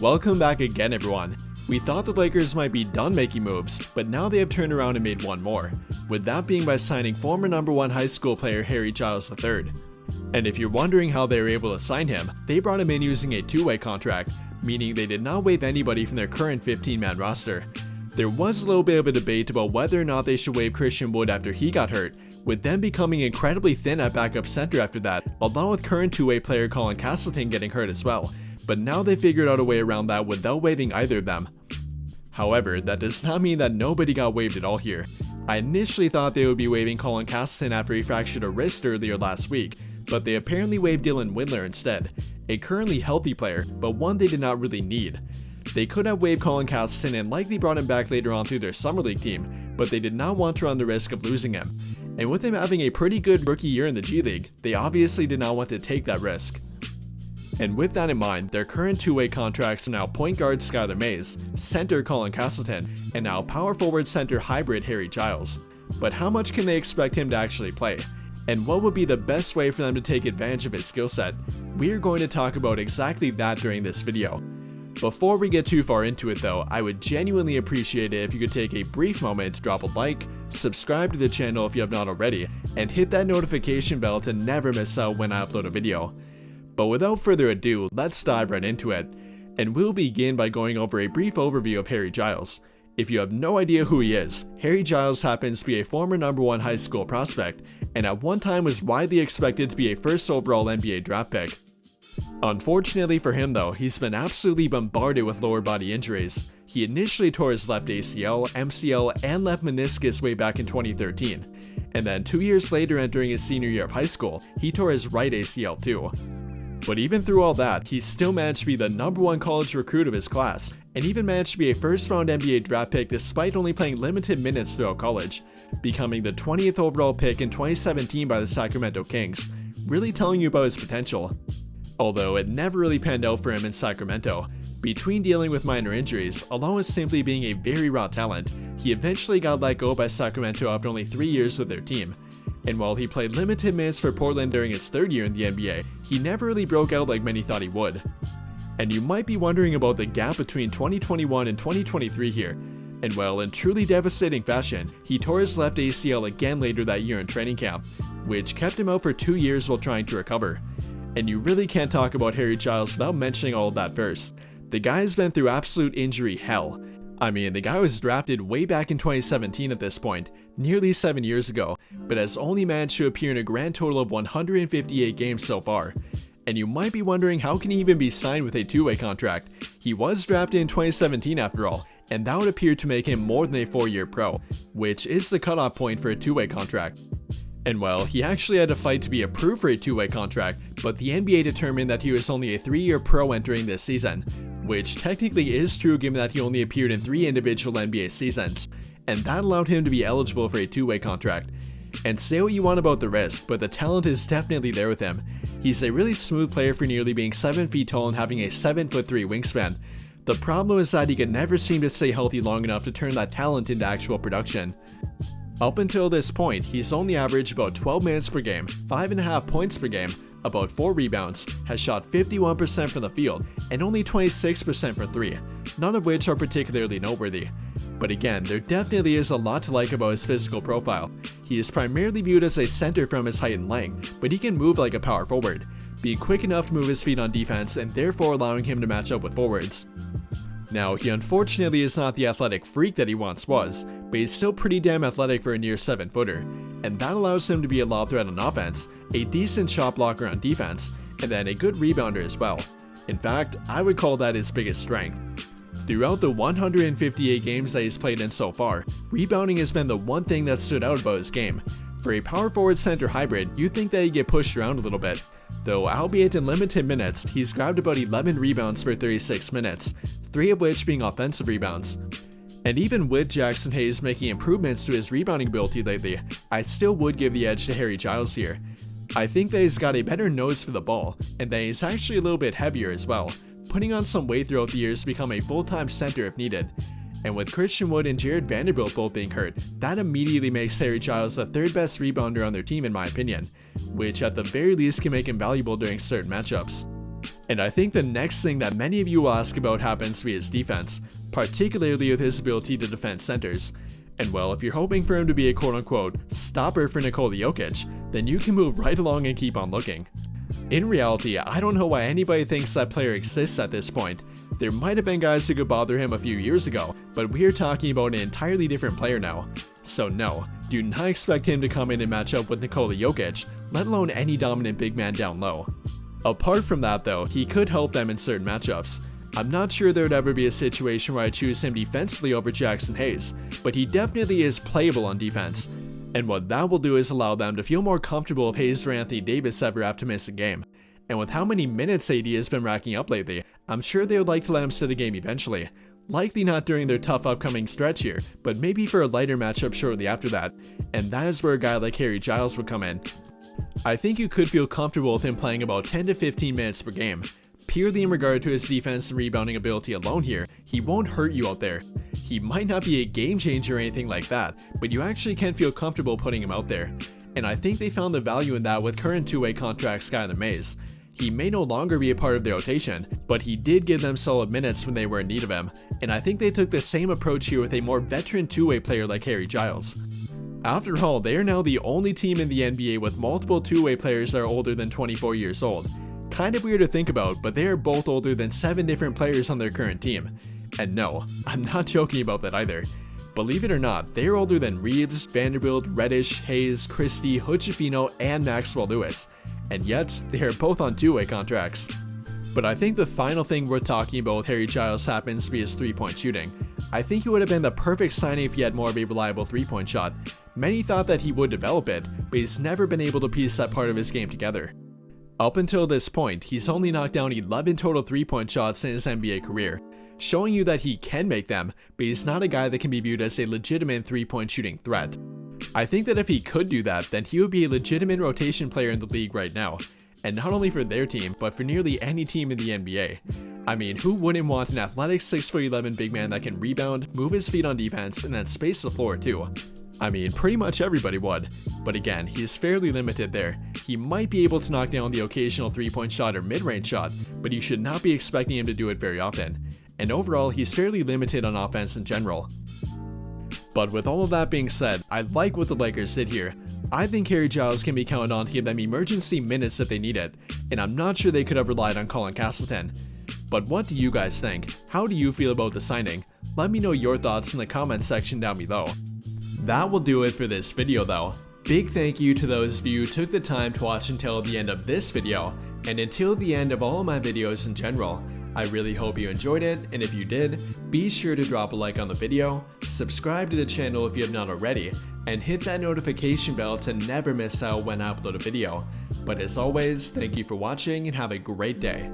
Welcome back again, everyone. We thought the Lakers might be done making moves, but now they have turned around and made one more, with that being by signing former #1 high school player Harry Giles III. And if you're wondering how they were able to sign him, they brought him in using a two-way contract, meaning they did not waive anybody from their current 15-man roster. There was a little bit of a debate about whether or not they should waive Christian Wood after he got hurt, with them becoming incredibly thin at backup center after that, along with current two-way player Colin Castleton getting hurt as well. But now they figured out a way around that without waiving either of them. However, that does not mean that nobody got waived at all here. I initially thought they would be waiving Colin Castleton after he fractured a wrist earlier last week, but they apparently waived Dylan Windler instead, a currently healthy player, but one they did not really need. They could have waived Colin Castleton and likely brought him back later on through their summer league team, but they did not want to run the risk of losing him. And with him having a pretty good rookie year in the G League, they obviously did not want to take that risk. And with that in mind, their current two-way contracts are now point guard Skylar Mays, center Colin Castleton, and now power forward center hybrid Harry Giles. But how much can they expect him to actually play? And what would be the best way for them to take advantage of his skill set? We are going to talk about exactly that during this video. Before we get too far into it though, I would genuinely appreciate it if you could take a brief moment to drop a like, subscribe to the channel if you have not already, and hit that notification bell to never miss out when I upload a video. But without further ado, let's dive right into it, and we'll begin by going over a brief overview of Harry Giles. If you have no idea who he is, Harry Giles happens to be a former #1 high school prospect, and at one time was widely expected to be a first overall NBA draft pick. Unfortunately for him though, he's been absolutely bombarded with lower body injuries. He initially tore his left ACL, MCL, and left meniscus way back in 2013, and then 2 years later entering his senior year of high school, he tore his right ACL too. But even through all that, he still managed to be the #1 college recruit of his class, and even managed to be a first-round NBA draft pick despite only playing limited minutes throughout college, becoming the 20th overall pick in 2017 by the Sacramento Kings, really telling you about his potential. Although it never really panned out for him in Sacramento. Between dealing with minor injuries, along with simply being a very raw talent, he eventually got let go by Sacramento after only 3 years with their team. And while he played limited minutes for Portland during his third year in the NBA, he never really broke out like many thought he would. And you might be wondering about the gap between 2021 and 2023 here. And well, in truly devastating fashion, he tore his left ACL again later that year in training camp, which kept him out for 2 years while trying to recover. And you really can't talk about Harry Giles without mentioning all of that first. The guy's been through absolute injury hell. I mean, the guy was drafted way back in 2017 at this point, nearly 7 years ago, but has only managed to appear in a grand total of 158 games so far. And you might be wondering how can he even be signed with a two-way contract? He was drafted in 2017 after all, and that would appear to make him more than a 4-year pro, which is the cutoff point for a two-way contract. And well, he actually had to fight to be approved for a two-way contract, but the NBA determined that he was only a 3-year pro entering this season, which technically is true given that he only appeared in 3 individual NBA seasons, and that allowed him to be eligible for a two-way contract. And say what you want about the risk, but the talent is definitely there with him. He's a really smooth player for nearly being 7 feet tall and having a 7'3" wingspan. The problem is that he could never seem to stay healthy long enough to turn that talent into actual production. Up until this point, he's only averaged about 12 minutes per game, 5.5 points per game, about 4 rebounds, has shot 51% from the field, and only 26% from 3, none of which are particularly noteworthy. But again, there definitely is a lot to like about his physical profile. He is primarily viewed as a center from his height and length, but he can move like a power forward, being quick enough to move his feet on defense and therefore allowing him to match up with forwards. Now, he unfortunately is not the athletic freak that he once was, but he's still pretty damn athletic for a near 7-footer, and that allows him to be a lob threat on offense, a decent shot blocker on defense, and then a good rebounder as well. In fact, I would call that his biggest strength. Throughout the 158 games that he's played in so far, rebounding has been the one thing that stood out about his game. For a power forward center hybrid, you'd think that he'd get pushed around a little bit. Though albeit in limited minutes, he's grabbed about 11 rebounds per 36 minutes, 3 of which being offensive rebounds. And even with Jackson Hayes making improvements to his rebounding ability lately, I still would give the edge to Harry Giles here. I think that he's got a better nose for the ball, and that he's actually a little bit heavier as well, putting on some weight throughout the years to become a full-time center if needed. And with Christian Wood and Jared Vanderbilt both being hurt, that immediately makes Harry Giles the 3rd best rebounder on their team in my opinion, which at the very least can make him valuable during certain matchups. And I think the next thing that many of you will ask about happens to be his defense, particularly with his ability to defend centers. And well, if you're hoping for him to be a quote-unquote stopper for Nikola Jokic, then you can move right along and keep on looking. In reality, I don't know why anybody thinks that player exists at this point. There might have been guys who could bother him a few years ago, but we're talking about an entirely different player now. So no, do not expect him to come in and match up with Nikola Jokic, let alone any dominant big man down low. Apart from that though, he could help them in certain matchups. I'm not sure there would ever be a situation where I choose him defensively over Jackson Hayes, but he definitely is playable on defense. And what that will do is allow them to feel more comfortable if Hayes or Anthony Davis ever have to miss a game. And with how many minutes AD has been racking up lately, I'm sure they would like to let him sit a game eventually. Likely not during their tough upcoming stretch here, but maybe for a lighter matchup shortly after that. And that is where a guy like Harry Giles would come in. I think you could feel comfortable with him playing about 10 to 15 minutes per game. Purely in regard to his defense and rebounding ability alone here, he won't hurt you out there. He might not be a game changer or anything like that, but you actually can feel comfortable putting him out there. And I think they found the value in that with current two-way contract Skylar Mays. He may no longer be a part of their rotation, but he did give them solid minutes when they were in need of him, and I think they took the same approach here with a more veteran two-way player like Harry Giles. After all, they are now the only team in the NBA with multiple two-way players that are older than 24 years old. Kind of weird to think about, but they are both older than 7 different players on their current team. And no, I'm not joking about that either. Believe it or not, they are older than Reeves, Vanderbilt, Reddish, Hayes, Christie, Hood-Schifino, and Maxwell Lewis. And yet, they are both on two-way contracts. But I think the final thing worth talking about with Harry Giles happens to be his three-point shooting. I think it would have been the perfect signing if he had more of a reliable three-point shot. Many thought that he would develop it, but he's never been able to piece that part of his game together. Up until this point, he's only knocked down 11 total three-point shots in his NBA career, showing you that he can make them, but he's not a guy that can be viewed as a legitimate three-point shooting threat. I think that if he could do that, then he would be a legitimate rotation player in the league right now, and not only for their team, but for nearly any team in the NBA. I mean, who wouldn't want an athletic 6'11" big man that can rebound, move his feet on defense, and then space the floor too? I mean, pretty much everybody would. But again, he is fairly limited there. He might be able to knock down the occasional three-point shot or mid-range shot, but you should not be expecting him to do it very often. And overall, he's fairly limited on offense in general. But with all of that being said, I like what the Lakers did here. I think Harry Giles can be counted on to give them emergency minutes if they need it, and I'm not sure they could have relied on Colin Castleton. But what do you guys think? How do you feel about the signing? Let me know your thoughts in the comments section down below. That will do it for this video though. Big thank you to those of you who took the time to watch until the end of this video, and until the end of all of my videos in general. I really hope you enjoyed it, and if you did, be sure to drop a like on the video, subscribe to the channel if you have not already, and hit that notification bell to never miss out when I upload a video. But as always, thank you for watching and have a great day.